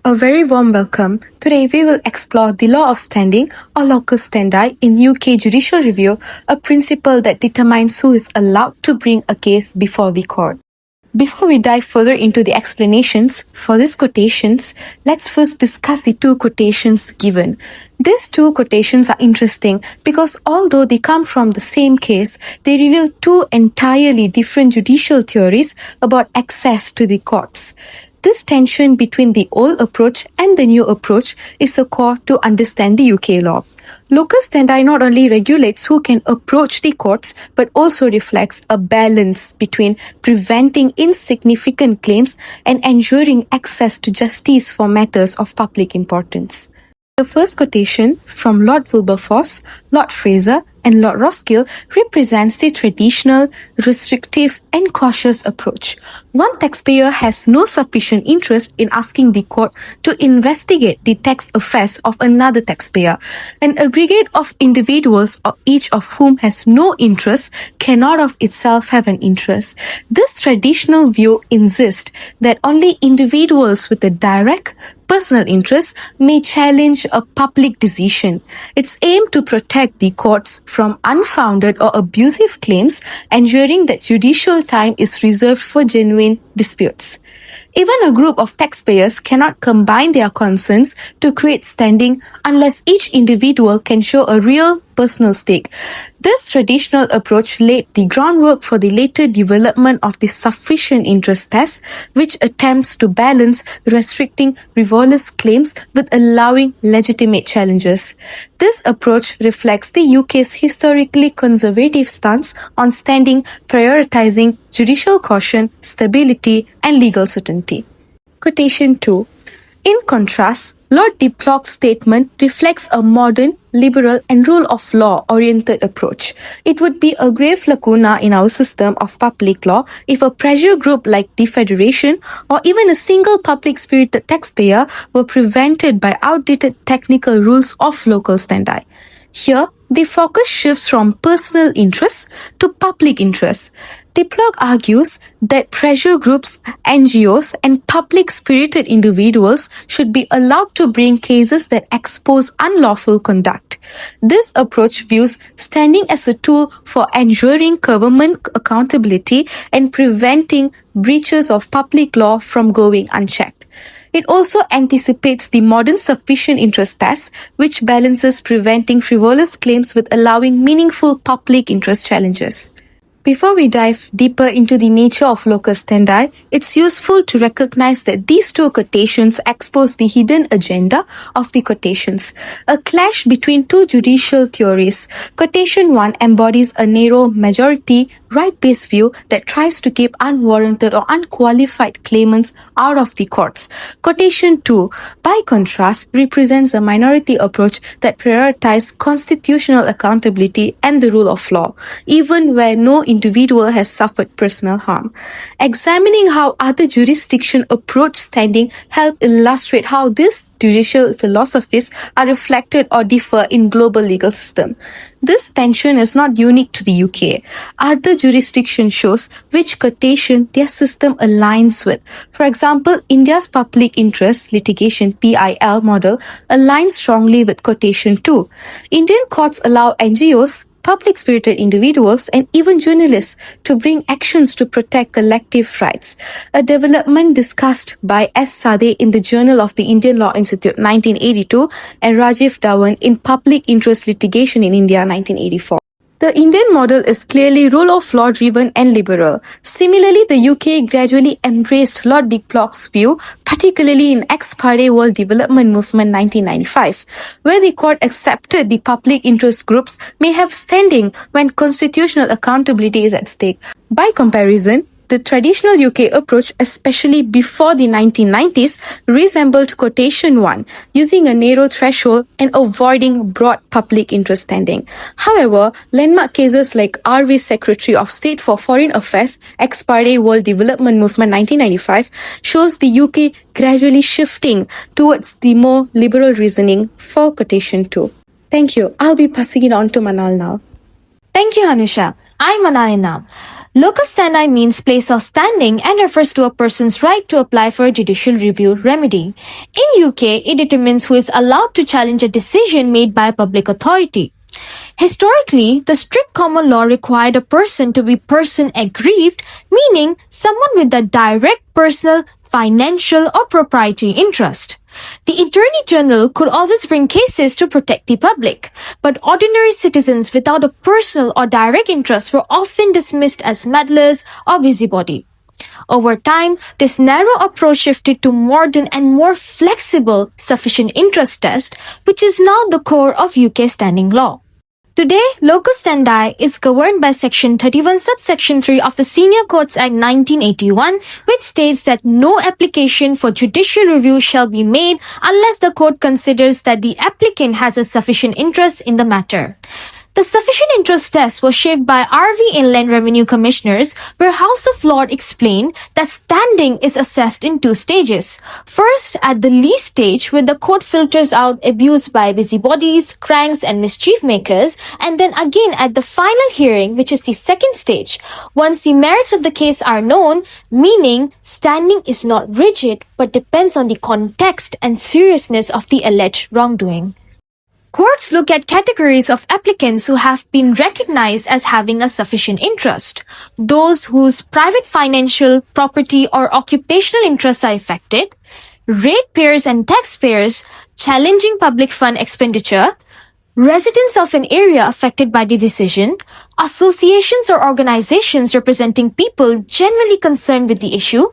A very warm welcome. Today we will explore the law of standing or locus standi in UK judicial review, a principle that determines who is allowed to bring a case before the court. Before we dive further into the explanations for these quotations, let's first discuss the two quotations given. These two quotations are interesting because although they come from the same case, they reveal two entirely different judicial theories about access to the courts. This tension between the old approach and the new approach is a core to understand the UK law. Locus standi not only regulates who can approach the courts, but also reflects a balance between preventing insignificant claims and ensuring access to justice for matters of public importance. The first quotation from Lord Wilberforce, Lord Fraser, and Lord Roskill represents the traditional, restrictive, and cautious approach. One taxpayer has no sufficient interest in asking the court to investigate the tax affairs of another taxpayer. An aggregate of individuals, each of whom has no interest, cannot of itself have an interest. This traditional view insists that only individuals with a direct personal interest may challenge a public decision. Its aim to protect the courts from unfounded or abusive claims, ensuring that judicial time is reserved for genuine disputes. Even a group of taxpayers cannot combine their concerns to create standing unless each individual can show a real personal stake. This traditional approach laid the groundwork for the later development of the sufficient interest test, which attempts to balance restricting frivolous claims with allowing legitimate challenges. This approach reflects the UK's historically conservative stance on standing, prioritizing judicial caution, stability, and legal certainty. Quotation 2. In contrast, Lord Diploc's statement reflects a modern, liberal, and rule of law oriented approach. It would be a grave lacuna in our system of public law if a pressure group like the Federation or even a single public spirited taxpayer were prevented by outdated technical rules of locus standi. Here, the focus shifts from personal interest to public interest. Diplock argues that pressure groups, NGOs, and public-spirited individuals should be allowed to bring cases that expose unlawful conduct. This approach views standing as a tool for ensuring government accountability and preventing breaches of public law from going unchecked. It also anticipates the modern sufficient interest test, which balances preventing frivolous claims with allowing meaningful public interest challenges. Before we dive deeper into the nature of locus standi, it's useful to recognize that these two quotations expose the hidden agenda of the quotations, a clash between two judicial theories. Quotation 1 embodies a narrow majority, right-based view that tries to keep unwarranted or unqualified claimants out of the courts. Quotation 2, by contrast, represents a minority approach that prioritizes constitutional accountability and the rule of law, even where no individual has suffered personal harm. Examining how other jurisdictions approach standing help illustrate how these judicial philosophies are reflected or differ in global legal system. This tension is not unique to the UK. Other jurisdictions shows which quotation their system aligns with. For example, India's public interest litigation PIL model aligns strongly with quotation 2. Indian courts allow NGOs, public-spirited individuals, and even journalists to bring actions to protect collective rights, a development discussed by S. Sadeh in the Journal of the Indian Law Institute 1982 and Rajiv Dhawan in Public Interest Litigation in India 1984. The Indian model is clearly rule of law driven and liberal. Similarly, the UK gradually embraced Lord Diploc's view, particularly in Ex parte World Development Movement 1995, where the court accepted the public interest groups may have standing when constitutional accountability is at stake. By comparison, the traditional UK approach, especially before the 1990s, resembled quotation 1, using a narrow threshold and avoiding broad public interest standing. However, landmark cases like R.V. Secretary of State for Foreign Affairs, Ex parte World Development Movement 1995, shows the UK gradually shifting towards the more liberal reasoning for quotation 2. Thank you. I'll be passing it on to Manal now. Thank you, Anusha. I'm Manal now. Locus standi means place of standing and refers to a person's right to apply for a judicial review remedy. In UK, it determines who is allowed to challenge a decision made by a public authority. Historically, the strict common law required a person to be person aggrieved, meaning someone with a direct personal, financial, or proprietary interest. The Attorney General could always bring cases to protect the public, but ordinary citizens without a personal or direct interest were often dismissed as meddlers or busybody. Over time, this narrow approach shifted to modern and more flexible sufficient interest test, which is now the core of UK standing law. Today, locus standi is governed by Section 31 subsection 3 of the Senior Courts Act 1981, which states that no application for judicial review shall be made unless the court considers that the applicant has a sufficient interest in the matter. The sufficient interest test was shaped by RV Inland Revenue Commissioners, where House of Lords explained that standing is assessed in two stages. First, at the least stage, where the court filters out abuse by busybodies, cranks, and mischief makers, and then again at the final hearing, which is the second stage, once the merits of the case are known, meaning standing is not rigid but depends on the context and seriousness of the alleged wrongdoing. Courts look at categories of applicants who have been recognized as having a sufficient interest. Those whose private financial, property, or occupational interests are affected, ratepayers and taxpayers challenging public fund expenditure, residents of an area affected by the decision, associations or organizations representing people generally concerned with the issue,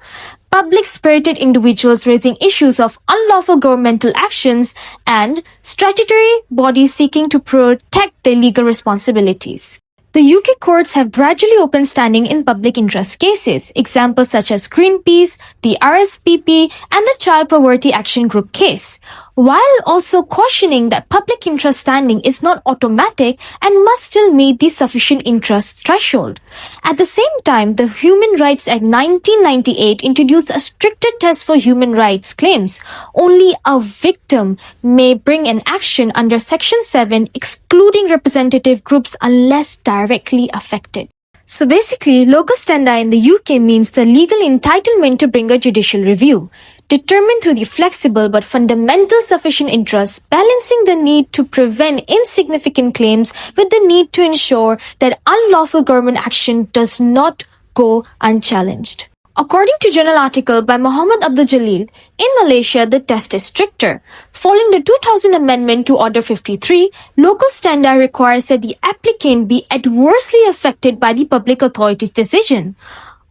public-spirited individuals raising issues of unlawful governmental actions, and statutory bodies seeking to protect their legal responsibilities. The UK courts have gradually opened standing in public interest cases, examples such as Greenpeace, the RSPP, and the Child Poverty Action Group case, while also cautioning that public interest standing is not automatic and must still meet the sufficient interest threshold. At the same time, the Human Rights Act 1998 introduced a stricter test for human rights claims. Only a victim may bring an action under Section 7, excluding representative groups unless directly affected. So basically, locus standi in the UK means the legal entitlement to bring a judicial review, determined through the flexible but fundamental sufficient interest, balancing the need to prevent insignificant claims with the need to ensure that unlawful government action does not go unchallenged. According to journal article by Muhammad Abdul Jalil, in Malaysia, the test is stricter. Following the 2000 amendment to Order 53, locus standi requires that the applicant be adversely affected by the public authority's decision.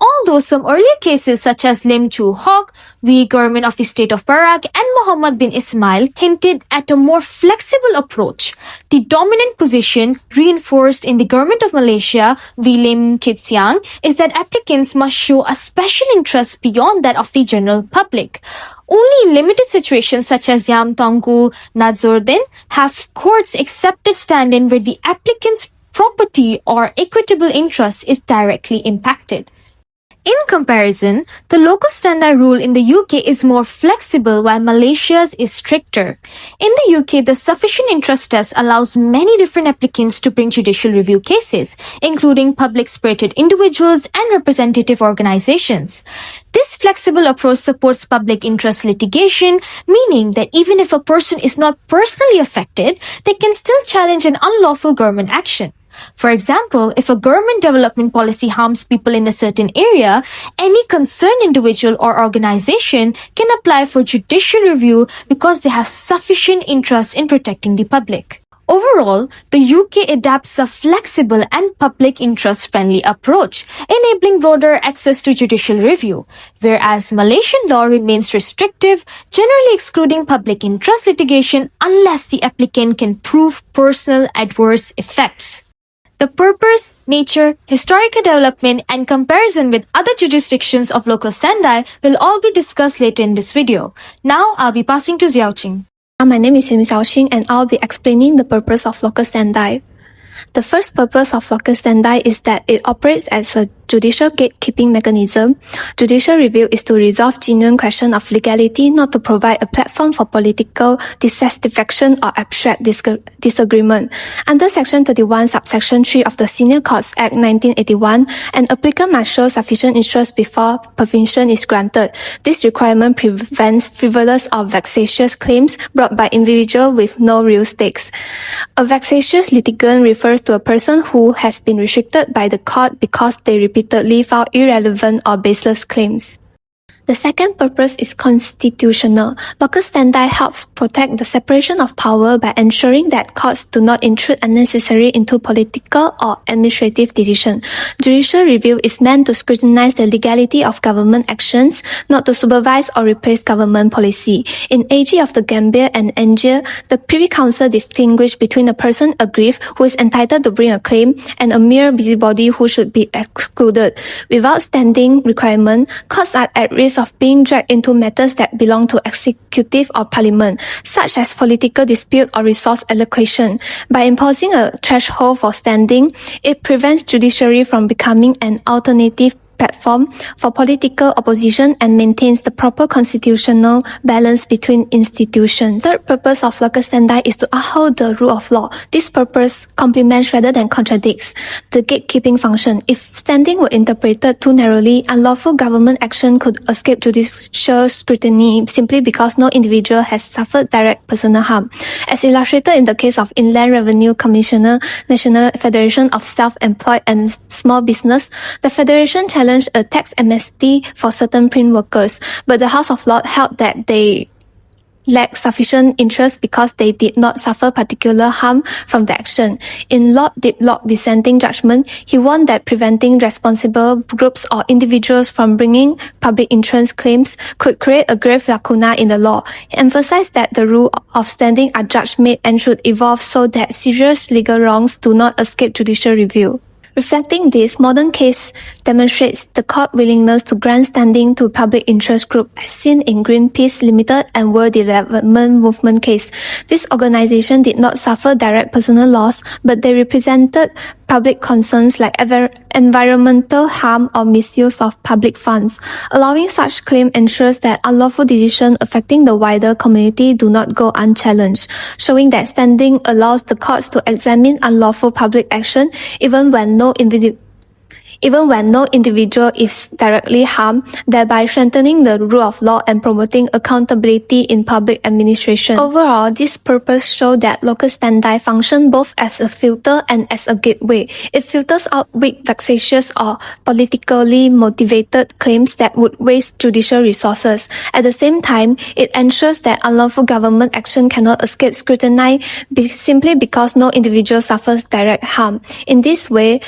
Although some earlier cases such as Lim Chu Hock v. Government of the State of Perak and Muhammad bin Ismail hinted at a more flexible approach, the dominant position reinforced in the Government of Malaysia v. Lim Kit Siang is that applicants must show a special interest beyond that of the general public. Only in limited situations such as Yam Tangku Nazruddin have courts accepted stand-in where the applicant's property or equitable interest is directly impacted. In comparison, the locus standi rule in the UK is more flexible while Malaysia's is stricter. In the UK, the sufficient interest test allows many different applicants to bring judicial review cases, including public-spirited individuals and representative organizations. This flexible approach supports public interest litigation, meaning that even if a person is not personally affected, they can still challenge an unlawful government action. For example, if a government development policy harms people in a certain area, any concerned individual or organization can apply for judicial review because they have sufficient interest in protecting the public. Overall, the UK adapts a flexible and public interest-friendly approach, enabling broader access to judicial review, whereas Malaysian law remains restrictive, generally excluding public interest litigation unless the applicant can prove personal adverse effects. The purpose, nature, historical development, and comparison with other jurisdictions of locus standi will all be discussed later in this video. Now, I'll be passing to Xiaoqing. My name is Xiaoqing and I'll be explaining the purpose of locus standi. The first purpose of locus standi is that it operates as a judicial gatekeeping mechanism. Judicial review is to resolve genuine question of legality, not to provide a platform for political dissatisfaction or abstract disagreement. Under Section 31, Subsection 3 of the Senior Courts Act 1981, an applicant must show sufficient interest before permission is granted. This requirement prevents frivolous or vexatious claims brought by individuals with no real stakes. A vexatious litigant refers to a person who has been restricted by the court because they repeatedly filed irrelevant or baseless claims. The second purpose is constitutional. Locus standi helps protect the separation of power by ensuring that courts do not intrude unnecessarily into political or administrative decisions. Judicial review is meant to scrutinize the legality of government actions, not to supervise or replace government policy. In AG of the Gambia and Angier, the Privy Council distinguished between a person aggrieved who is entitled to bring a claim and a mere busybody who should be excluded. Without standing requirement, courts are at risk of being dragged into matters that belong to executive or parliament, such as political dispute or resource allocation. By imposing a threshold for standing, it prevents judiciary from becoming an alternative platform for political opposition and maintains the proper constitutional balance between institutions. Third purpose of locus standi is to uphold the rule of law. This purpose complements rather than contradicts the gatekeeping function. If standing were interpreted too narrowly, unlawful government action could escape judicial scrutiny simply because no individual has suffered direct personal harm. As illustrated in the case of Inland Revenue Commissioner, National Federation of Self-Employed and Small Business, the Federation challenged a tax amnesty for certain print workers, but the House of Lords held that they lacked sufficient interest because they did not suffer particular harm from the action. In Lord Diplock's dissenting judgment, he warned that preventing responsible groups or individuals from bringing public interest claims could create a grave lacuna in the law. He emphasized that the rule of standing are judge-made and should evolve so that serious legal wrongs do not escape judicial review. Reflecting this, modern case demonstrates the court willingness to grant standing to public interest group as seen in Greenpeace Limited and World Development Movement case. This organization did not suffer direct personal loss, but they represented public concerns like environmental harm or misuse of public funds. Allowing such claim ensures that unlawful decisions affecting the wider community do not go unchallenged, showing that standing allows the courts to examine unlawful public action even when no individual is directly harmed, thereby strengthening the rule of law and promoting accountability in public administration. Overall, this purpose shows that locus standi function both as a filter and as a gateway. It filters out weak, vexatious, or politically motivated claims that would waste judicial resources. At the same time, it ensures that unlawful government action cannot escape scrutiny simply because no individual suffers direct harm. In this way,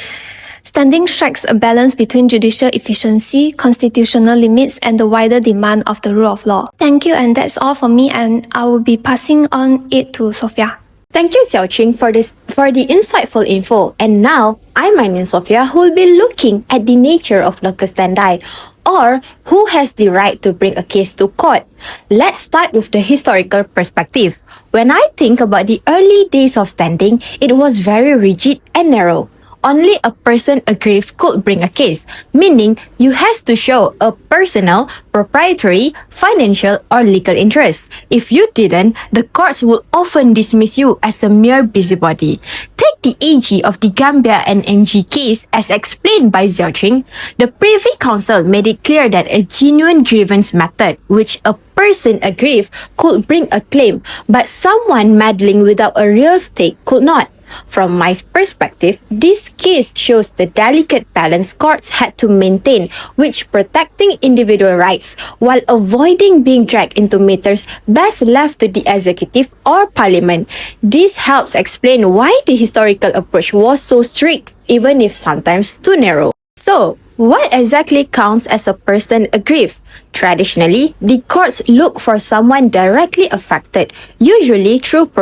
standing strikes a balance between judicial efficiency, constitutional limits, and the wider demand of the rule of law. Thank you, and that's all for me, and I will be passing on it to Sophia. Thank you, Xiaoqing, for the insightful info. And now, I'm my name Sophia, who will be looking at the nature of locus standi, or who has the right to bring a case to court. Let's start with the historical perspective. When I think about the early days of standing, it was very rigid and narrow. Only a person aggrieved could bring a case, meaning you has to show a personal, proprietary, financial, or legal interest. If you didn't, the courts would often dismiss you as a mere busybody. Take the AG of the Gambia and NG case as explained by Xiaoqing. The Privy Council made it clear that a genuine grievance method, which a person aggrieved could bring a claim, but someone meddling without a real stake could not. From my perspective, this case shows the delicate balance courts had to maintain, which protecting individual rights while avoiding being dragged into matters best left to the executive or parliament. This helps explain why the historical approach was so strict, even if sometimes too narrow. So, what exactly counts as a person aggrieved? Traditionally, the courts look for someone directly affected, usually through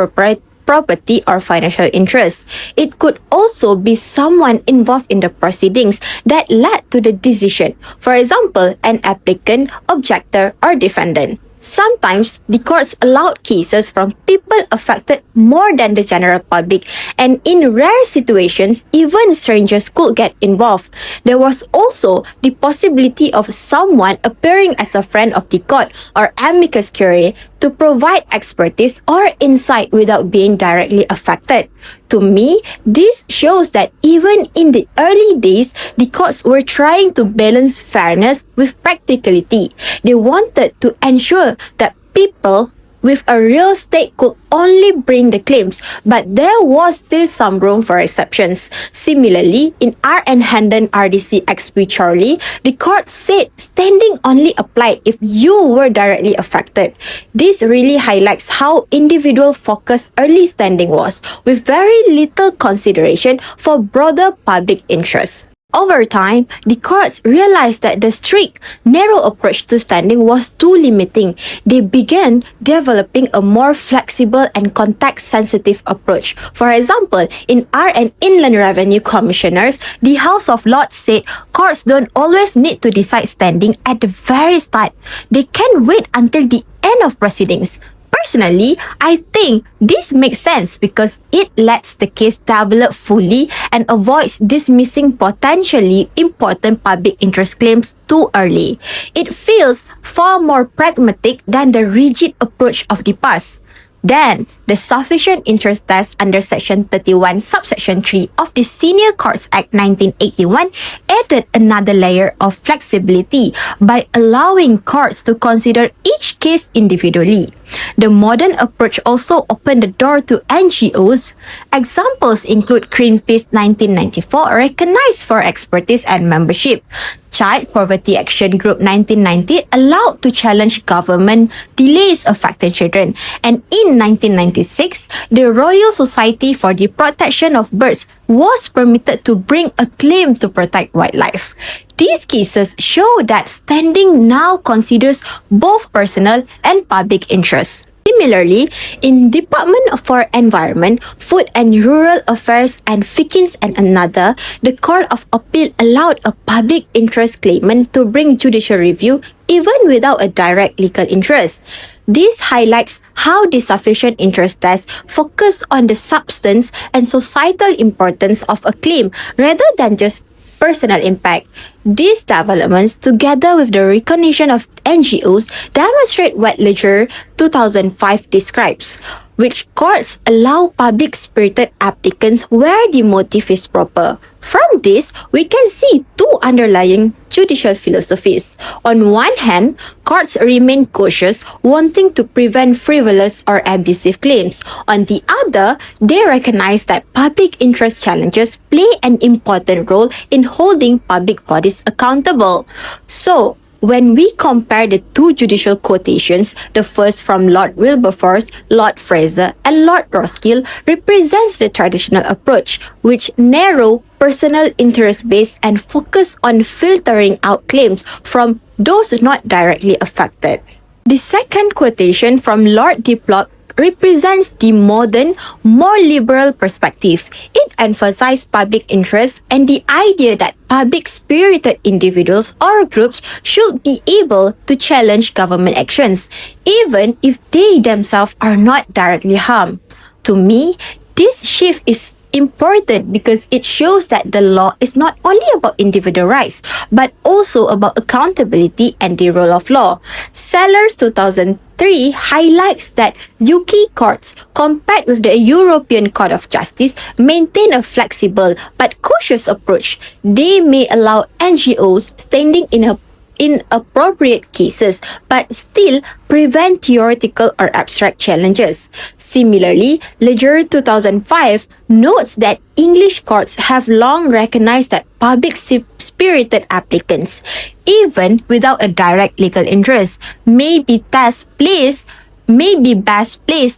property or financial interest. It could also be someone involved in the proceedings that led to the decision. For example, an applicant, objector, or defendant. Sometimes, the courts allowed cases from people affected more than the general public, and in rare situations, even strangers could get involved. There was also the possibility of someone appearing as a friend of the court or amicus curiae to provide expertise or insight without being directly affected. To me, this shows that even in the early days, the courts were trying to balance fairness with practicality. They wanted to ensure that people with a real stake could only bring the claims, but there was still some room for exceptions. Similarly, in R.N. Hendon RDC XP Charlie, the court said standing only applied if you were directly affected. This really highlights how individual-focused early standing was, with very little consideration for broader public interests. Over time, the courts realized that the strict, narrow approach to standing was too limiting. They began developing a more flexible and context-sensitive approach. For example, in R and Inland Revenue Commissioners, the House of Lords said courts don't always need to decide standing at the very start. They can wait until the end of proceedings. Personally, I think this makes sense because it lets the case develop fully and avoids dismissing potentially important public interest claims too early. It feels far more pragmatic than the rigid approach of the past. Then, the sufficient interest test under Section 31, Subsection 3 of the Senior Courts Act 1981 added another layer of flexibility by allowing courts to consider each case individually. The modern approach also opened the door to NGOs. Examples include Greenpeace 1994, recognized for expertise and membership. Child Poverty Action Group 1990 allowed to challenge government delays affecting children. And in 1996, the Royal Society for the Protection of Birds was permitted to bring a claim to protect wildlife. These cases show that standing now considers both personal and public interests. Similarly, in Department for Environment, Food and Rural Affairs and Fikins and another, the Court of Appeal allowed a public interest claimant to bring judicial review even without a direct legal interest. This highlights how the sufficient interest test focused on the substance and societal importance of a claim rather than just personal impact. These developments, together with the recognition of NGOs, demonstrate what Leger 2005 describes, which courts allow public-spirited applicants where the motive is proper. From this, we can see two underlying judicial philosophies. On one hand, courts remain cautious, wanting to prevent frivolous or abusive claims. On the other, they recognize that public interest challenges play an important role in holding public bodies accountable. So, when we compare the two judicial quotations, the first from Lord Wilberforce, Lord Fraser, and Lord Roskill represents the traditional approach, which narrow, personal interest-based and focus on filtering out claims from those not directly affected. The second quotation from Lord Diplock represents the modern, more liberal perspective. It emphasized public interest and the idea that public-spirited individuals or groups should be able to challenge government actions, even if they themselves are not directly harmed. To me, this shift is important because it shows that the law is not only about individual rights, but also about accountability and the role of law. Sellers 2003 highlights that UK courts, compared with the European Court of Justice, maintain a flexible but cautious approach. They may allow NGOs standing in appropriate cases, but still prevent theoretical or abstract challenges. Similarly, Leger 2005 notes that English courts have long recognized that public-spirited applicants, even without a direct legal interest, may be best placed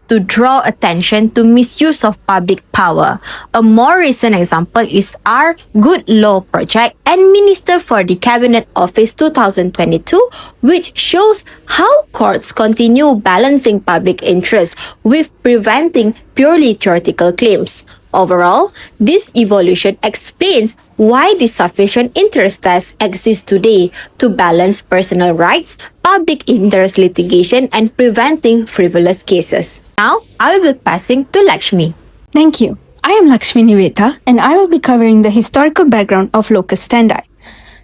to draw attention to misuse of public power. A more recent example is our Good Law Project and Minister for the Cabinet Office 2022, which shows how courts continue balancing public interest with preventing purely theoretical claims. Overall, this evolution explains why the sufficient interest test exists today to balance personal rights, public interest litigation, and preventing frivolous cases. Now, I will be passing to Lakshmi. Thank you. I am Lakshmi Niveta, and I will be covering the historical background of locus standi.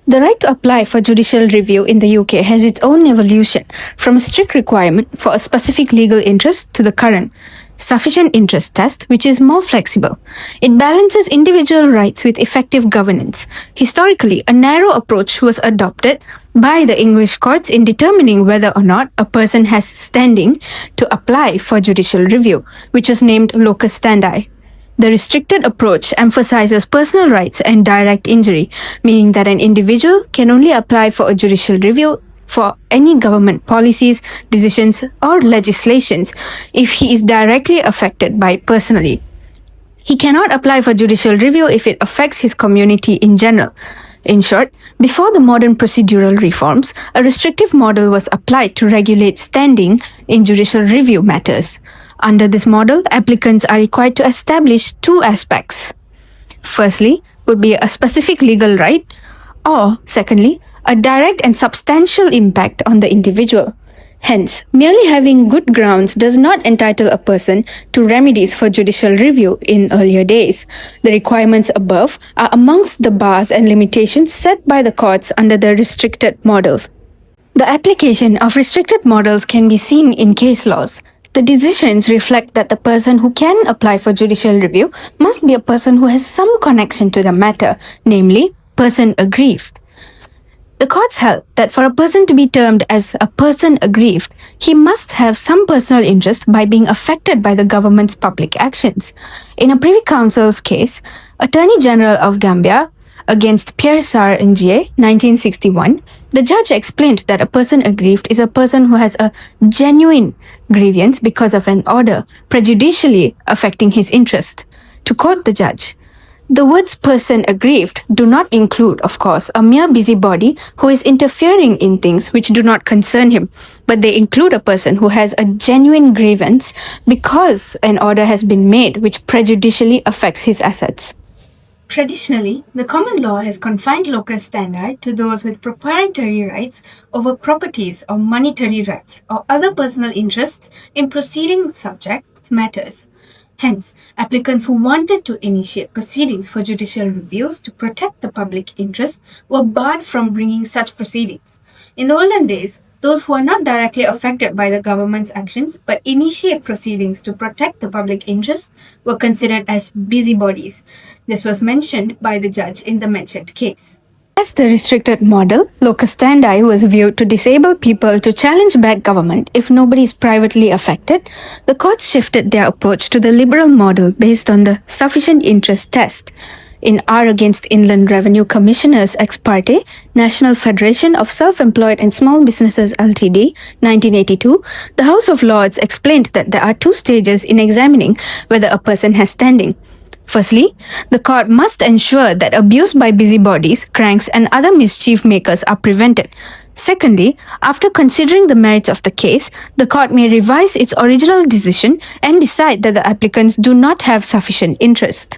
The right to apply for judicial review in the UK has its own evolution from a strict requirement for a specific legal interest to the current sufficient interest test, which is more flexible. It balances individual rights with effective governance. Historically, a narrow approach was adopted by the English courts in determining whether or not a person has standing to apply for judicial review, which was named locus standi. The restricted approach emphasizes personal rights and direct injury, meaning that an individual can only apply for a judicial review for any government policies, decisions, or legislations if he is directly affected by it personally. He cannot apply for judicial review if it affects his community in general. In short, before the modern procedural reforms, a restrictive model was applied to regulate standing in judicial review matters. Under this model, applicants are required to establish two aspects. Firstly, would be a specific legal right, or secondly, a direct and substantial impact on the individual. Hence, merely having good grounds does not entitle a person to remedies for judicial review in earlier days. The requirements above are amongst the bars and limitations set by the courts under the restricted model. The application of restricted models can be seen in case laws. The decisions reflect that the person who can apply for judicial review must be a person who has some connection to the matter, namely, person aggrieved. The courts held that for a person to be termed as a person aggrieved, he must have some personal interest by being affected by the government's public actions. In a Privy Council's case, Attorney General of Gambia against Pierre Sarr Ndiaye, 1961, the judge explained that a person aggrieved is a person who has a genuine grievance because of an order prejudicially affecting his interest. To quote the judge, the words person aggrieved do not include, of course, a mere busybody who is interfering in things which do not concern him, but they include a person who has a genuine grievance because an order has been made which prejudicially affects his assets. Traditionally, the common law has confined locus standi to those with proprietary rights over properties or monetary rights or other personal interests in proceeding subject matters. Hence, applicants who wanted to initiate proceedings for judicial reviews to protect the public interest were barred from bringing such proceedings. In the olden days, those who are not directly affected by the government's actions but initiate proceedings to protect the public interest were considered as busybodies. This was mentioned by the judge in the mentioned case. As the restricted model, locus standi was viewed to disable people to challenge bad government if nobody is privately affected. The courts shifted their approach to the liberal model based on the sufficient interest test. In R against Inland Revenue Commissioners ex parte, National Federation of Self-Employed and Small Businesses Ltd, 1982, the House of Lords explained that there are two stages in examining whether a person has standing. Firstly, the court must ensure that abuse by busybodies, cranks, and other mischief makers are prevented. Secondly, after considering the merits of the case, the court may revise its original decision and decide that the applicants do not have sufficient interest.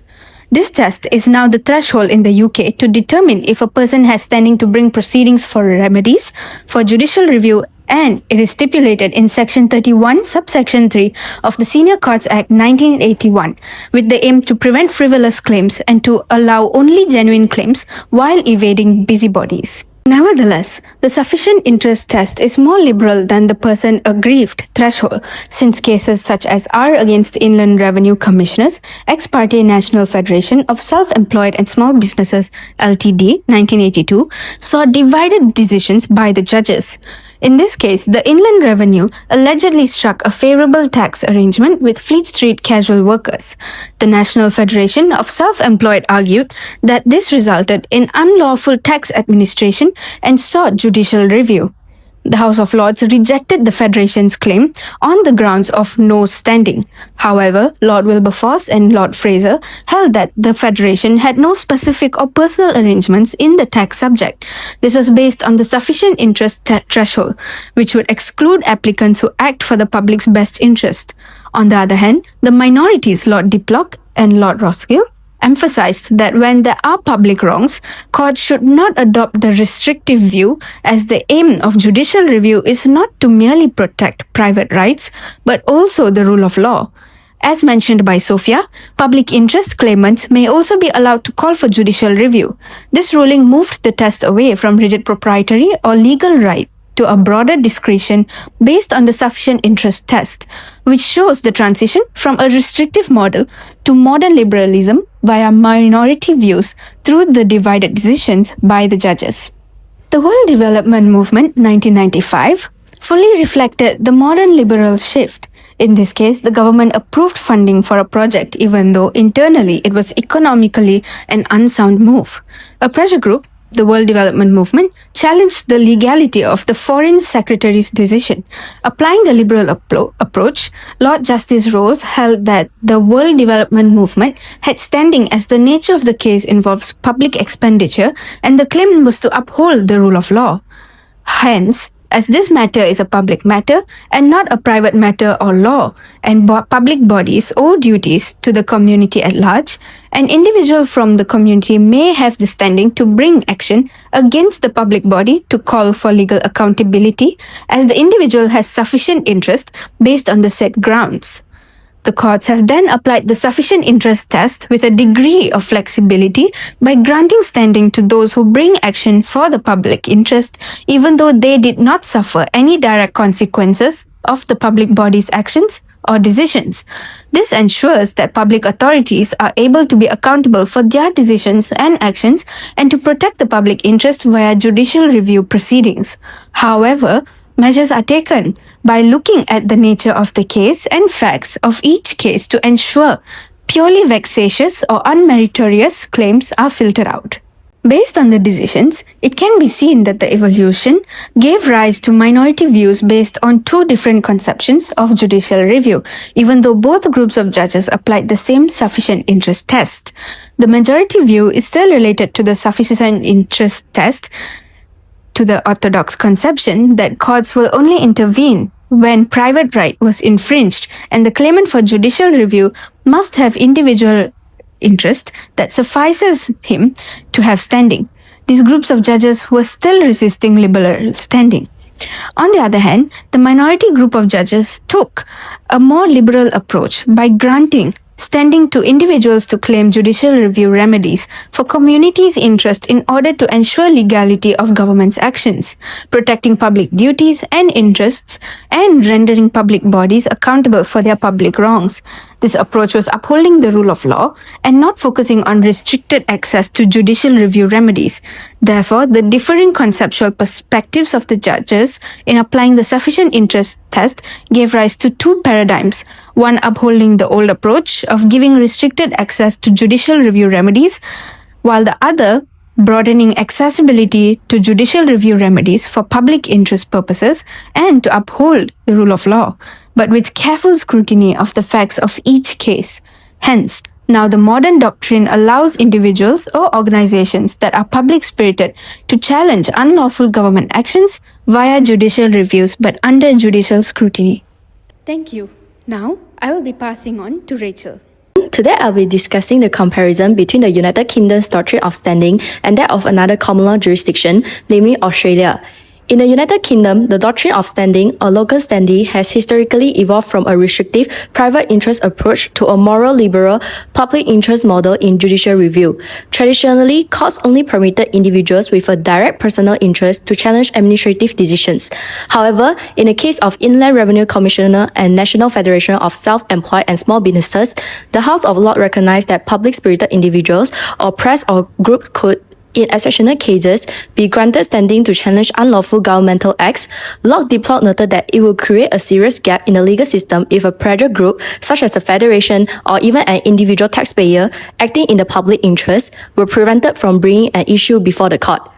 This test is now the threshold in the UK to determine if a person has standing to bring proceedings for remedies, for judicial review, and it is stipulated in Section 31, Subsection 3 of the Senior Courts Act 1981, with the aim to prevent frivolous claims and to allow only genuine claims while evading busybodies. Nevertheless, the sufficient interest test is more liberal than the person aggrieved threshold, since cases such as R against Inland Revenue Commissioners, ex parte National Federation of Self-Employed and Small Businesses Ltd, 1982, saw divided decisions by the judges. In this case, the Inland Revenue allegedly struck a favorable tax arrangement with Fleet Street casual workers. The National Federation of Self-Employed argued that this resulted in unlawful tax administration and sought judicial review. The House of Lords rejected the Federation's claim on the grounds of no standing. However, Lord Wilberforce and Lord Fraser held that the Federation had no specific or personal arrangements in the tax subject. This was based on the sufficient interest threshold, which would exclude applicants who act for the public's best interest. On the other hand, the minorities, Lord Diplock and Lord Roskill emphasized that when there are public wrongs, courts should not adopt the restrictive view, as the aim of judicial review is not to merely protect private rights but also the rule of law. As mentioned by Sophia, public interest claimants may also be allowed to call for judicial review. This ruling moved the test away from rigid proprietary or legal right to a broader discretion based on the sufficient interest test, which shows the transition from a restrictive model to modern liberalism via minority views through the divided decisions by the judges. The World Development Movement 1995 fully reflected the modern liberal shift. In this case, the government approved funding for a project even though internally it was economically an unsound move. A pressure group, the World Development Movement, challenged the legality of the Foreign Secretary's decision. Applying the liberal approach, Lord Justice Rose held that the World Development Movement had standing as the nature of the case involves public expenditure and the claim was to uphold the rule of law. Hence, as this matter is a public matter and not a private matter or law, and public bodies owe duties to the community at large, an individual from the community may have the standing to bring action against the public body to call for legal accountability, as the individual has sufficient interest based on the said grounds. The courts have then applied the sufficient interest test with a degree of flexibility by granting standing to those who bring action for the public interest, even though they did not suffer any direct consequences of the public body's actions or decisions. This ensures that public authorities are able to be accountable for their decisions and actions and to protect the public interest via judicial review proceedings. However, measures are taken by looking at the nature of the case and facts of each case to ensure purely vexatious or unmeritorious claims are filtered out. Based on the decisions, it can be seen that the evolution gave rise to minority views based on two different conceptions of judicial review, even though both groups of judges applied the same sufficient interest test. The majority view is still related to the sufficient interest test, to the orthodox conception that courts will only intervene when private right was infringed, and the claimant for judicial review must have individual interest that suffices him to have standing. These groups of judges were still resisting liberal standing. On the other hand, the minority group of judges took a more liberal approach by granting standing to individuals to claim judicial review remedies for communities' interest in order to ensure legality of government's actions, protecting public duties and interests, and rendering public bodies accountable for their public wrongs. This approach was upholding the rule of law and not focusing on restricted access to judicial review remedies. Therefore, the differing conceptual perspectives of the judges in applying the sufficient interest test gave rise to two paradigms, one upholding the old approach of giving restricted access to judicial review remedies, while the other broadening accessibility to judicial review remedies for public interest purposes and to uphold the rule of law, but with careful scrutiny of the facts of each case. Hence, now the modern doctrine allows individuals or organizations that are public-spirited to challenge unlawful government actions via judicial reviews but under judicial scrutiny. Thank you. Now, I will be passing on to Rachel. Today, I'll be discussing the comparison between the United Kingdom's doctrine of standing and that of another common law jurisdiction, namely Australia. In the United Kingdom, the doctrine of standing, or locus standi, has historically evolved from a restrictive, private interest approach to a moral liberal, public interest model in judicial review. Traditionally, courts only permitted individuals with a direct personal interest to challenge administrative decisions. However, in the case of Inland Revenue Commissioner and National Federation of Self-Employed and Small Businesses, the House of Lords recognized that public-spirited individuals or press or group could, in exceptional cases, be granted standing to challenge unlawful governmental acts. Lord Diplock noted that it will create a serious gap in the legal system if a pressure group, such as a federation or even an individual taxpayer acting in the public interest, were prevented from bringing an issue before the court.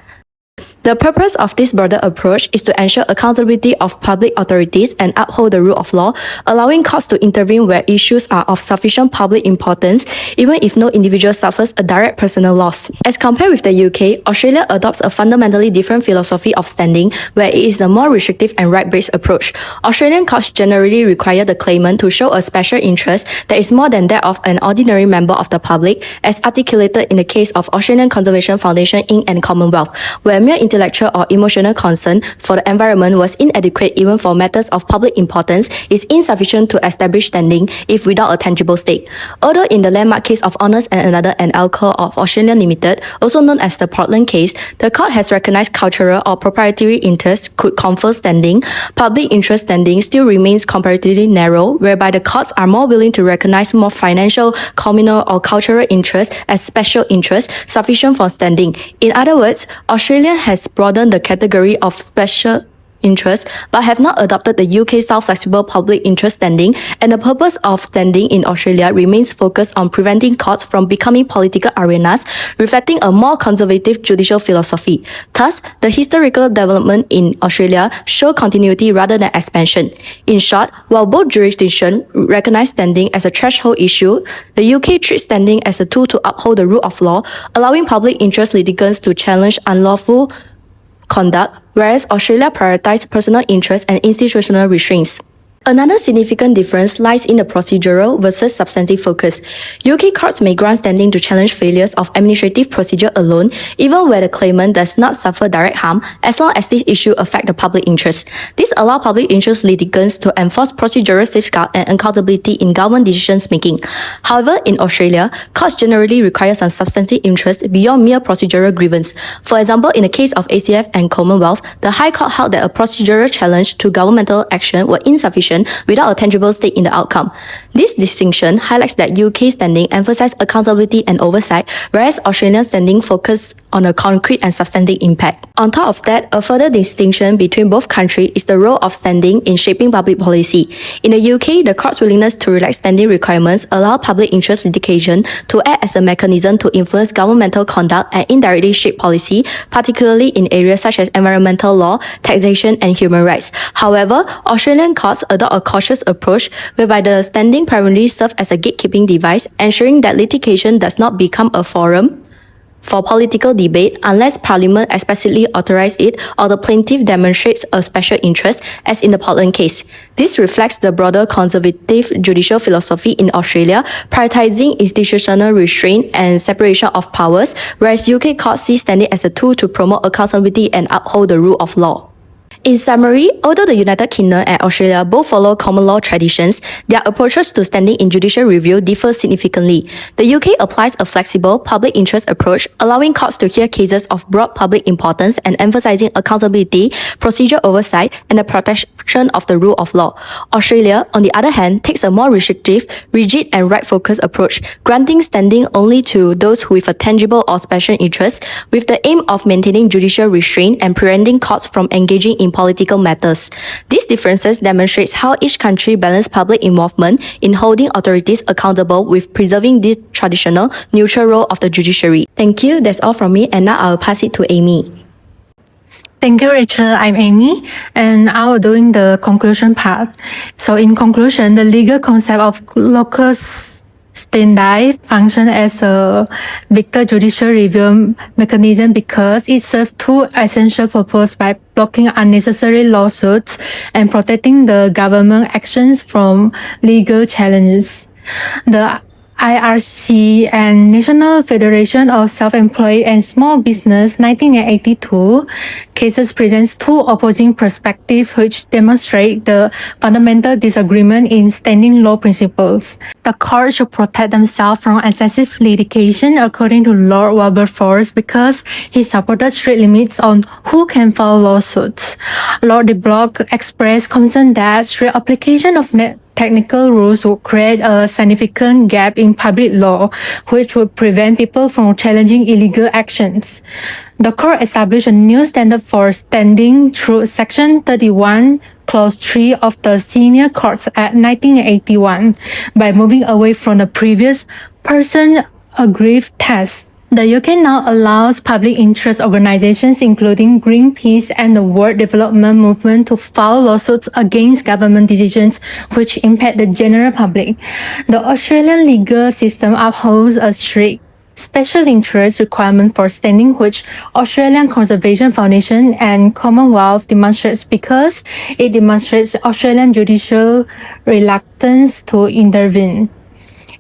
The purpose of this broader approach is to ensure accountability of public authorities and uphold the rule of law, allowing courts to intervene where issues are of sufficient public importance, even if no individual suffers a direct personal loss. As compared with the UK, Australia adopts a fundamentally different philosophy of standing, where it is a more restrictive and right-based approach. Australian courts generally require the claimant to show a special interest that is more than that of an ordinary member of the public, as articulated in the case of Australian Conservation Foundation Inc. and Commonwealth, where mere intellectual or emotional concern for the environment was inadequate even for matters of public importance is insufficient to establish standing if without a tangible stake. Although in the landmark case of Honours and Another and Alcohol of Australia Limited, also known as the Portland case, the court has recognised cultural or proprietary interests could confer standing, public interest standing still remains comparatively narrow, whereby the courts are more willing to recognise more financial, communal or cultural interests as special interests sufficient for standing. In other words, Australia has broadened the category of special interests but have not adopted the UK style flexible public interest standing, and the purpose of standing in Australia remains focused on preventing courts from becoming political arenas, reflecting a more conservative judicial philosophy. Thus, the historical development in Australia show continuity rather than expansion. In short, while both jurisdictions recognise standing as a threshold issue, the UK treats standing as a tool to uphold the rule of law, allowing public interest litigants to challenge unlawful conduct, whereas Australia prioritizes personal interests and institutional restraints. Another significant difference lies in the procedural versus substantive focus. UK courts may grant standing to challenge failures of administrative procedure alone, even where the claimant does not suffer direct harm, as long as this issue affects the public interest. This allows public interest litigants to enforce procedural safeguards and accountability in government decisions making. However, in Australia, courts generally require some substantive interest beyond mere procedural grievance. For example, in the case of ACF and Commonwealth, the High Court held that a procedural challenge to governmental action were insufficient without a tangible stake in the outcome. This distinction highlights that UK standing emphasizes accountability and oversight, whereas Australian standing focuses on a concrete and substantive impact. On top of that, a further distinction between both countries is the role of standing in shaping public policy. In the UK, the court's willingness to relax standing requirements allow public interest litigation to act as a mechanism to influence governmental conduct and indirectly shape policy, particularly in areas such as environmental law, taxation, and human rights. However, Australian courts adopt a cautious approach whereby the standing primarily serves as a gatekeeping device, ensuring that litigation does not become a forum for political debate unless Parliament explicitly authorizes it or the plaintiff demonstrates a special interest, as in the Portland case. This reflects the broader conservative judicial philosophy in Australia, prioritizing institutional restraint and separation of powers, whereas UK courts see standing as a tool to promote accountability and uphold the rule of law. In summary, although the United Kingdom and Australia both follow common law traditions, their approaches to standing in judicial review differ significantly. The UK applies a flexible, public interest approach, allowing courts to hear cases of broad public importance and emphasizing accountability, procedural oversight, and the protection of the rule of law. Australia, on the other hand, takes a more restrictive, rigid, and right-focused approach, granting standing only to those with a tangible or special interest, with the aim of maintaining judicial restraint and preventing courts from engaging in political matters. These differences demonstrates how each country balances public involvement in holding authorities accountable with preserving this traditional neutral role of the judiciary. Thank you, that's all from me, and now I'll pass it to Amy. Thank you, Rachel. I'm Amy, and I'll doing the conclusion part. So in conclusion, the legal concept of locus standi function as a victor judicial review mechanism because it serves two essential purposes by blocking unnecessary lawsuits and protecting the government actions from legal challenges. The IRC and National Federation of Self-Employed and Small Business 1982 cases presents two opposing perspectives which demonstrate the fundamental disagreement in standing law principles. The court should protect themselves from excessive litigation according to Lord Wilberforce because he supported strict limits on who can file lawsuits. Lord de Block expressed concern that strict application of technical rules would create a significant gap in public law, which would prevent people from challenging illegal actions. The court established a new standard for standing through Section 31, Clause 3 of the Senior Courts Act 1981 by moving away from the previous person aggrieved test. The UK now allows public interest organizations including Greenpeace and the World Development Movement to file lawsuits against government decisions which impact the general public. The Australian legal system upholds a strict special interest requirement for standing, which Australian Conservation Foundation and Commonwealth demonstrates because it demonstrates Australian judicial reluctance to intervene.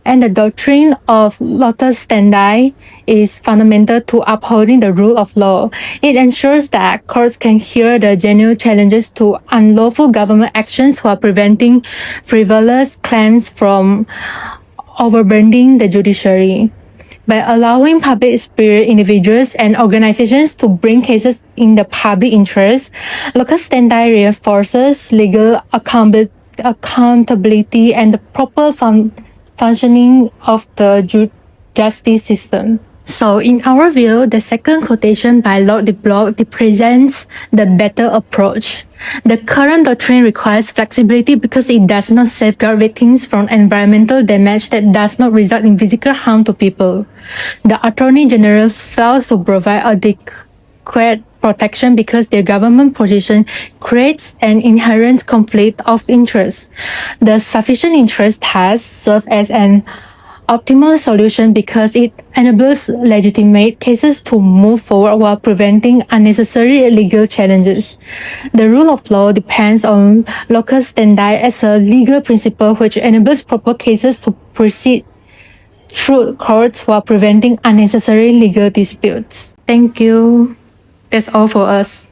And the doctrine of locus standi is fundamental to upholding the rule of law. It ensures that courts can hear the genuine challenges to unlawful government actions while preventing frivolous claims from overburdening the judiciary. By allowing public spirited individuals and organizations to bring cases in the public interest, locus standi reinforces legal accountability and the proper functioning of the justice system. So in our view, the second quotation by Lord de Block represents the better approach. The current doctrine requires flexibility because it does not safeguard victims from environmental damage that does not result in physical harm to people. The Attorney General fails to provide adequate protection because their government position creates an inherent conflict of interest. The sufficient interest has served as an optimal solution because it enables legitimate cases to move forward while preventing unnecessary legal challenges. The rule of law depends on locus standi as a legal principle which enables proper cases to proceed through courts while preventing unnecessary legal disputes. Thank you. That's all for us.